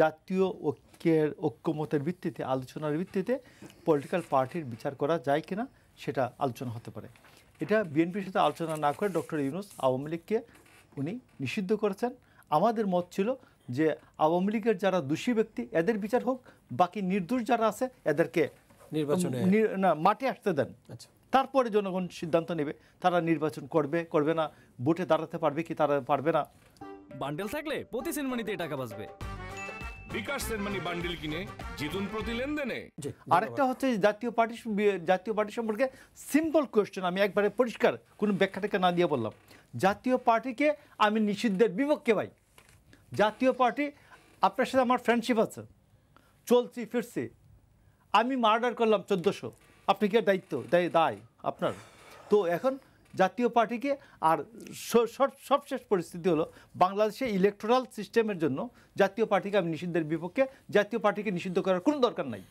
জাতীয় ঐক্যমতের ভিত্তিতে আলোচনার ভিত্তিতে পলিটিক্যাল পার্টির বিচার করা যায় কিনা সেটা আলোচনা হতে পারে। এটা বিএনপির সাথে আলোচনা না করে ডক্টর ইউনূস আওয়ামী লীগকে উনি নিষিদ্ধ করেছেন। আমাদের মত ছিল যে আওয়ামী লীগের যারা দোষী ব্যক্তি এদের বিচার হোক, বাকি নির্দোষ যারা আছে এদেরকে নির্বাচনে মাঠে আসতে দেন, তারপরে জনগণ সিদ্ধান্ত নেবে তারা নির্বাচন করবে না, ভোটে দাঁড়াতে পারবে কি তারা পারবে না। বান্ডেল থাকলে প্রতি সেনমানিতে টাকা বাঁচবে। বিকাশ সেনমানি বান্ডেল কিনে জিতুন প্রতি লেনদেনে। আরেকটা হচ্ছে জাতীয় পার্টি সম্পর্কে সিম্পল কোয়েশ্চেন, আমি একবারে পরিষ্কার কোনো ব্যাখ্যা টেখ্যা না দিয়ে বললাম। জাতীয় পার্টিকে আমি নিষিদ্ধের বিপক্ষে ভাই। জাতীয় পার্টি, আপনার সাথে আমার ফ্রেন্ডশিপ আছে, চলছি ফিরছি, আমি মার্ডার করলাম 1400, আপনি কি দায় আপনার? তো এখন জাতীয় পার্টিকে, আর সবশেষ পরিস্থিতি হলো বাংলাদেশে ইলেকটোরাল সিস্টেমের জন্য জাতীয় পার্টিকে আমি নিষিদ্ধের বিপক্ষে। জাতীয় পার্টিকে নিষিদ্ধ করার কোনো দরকার নাই।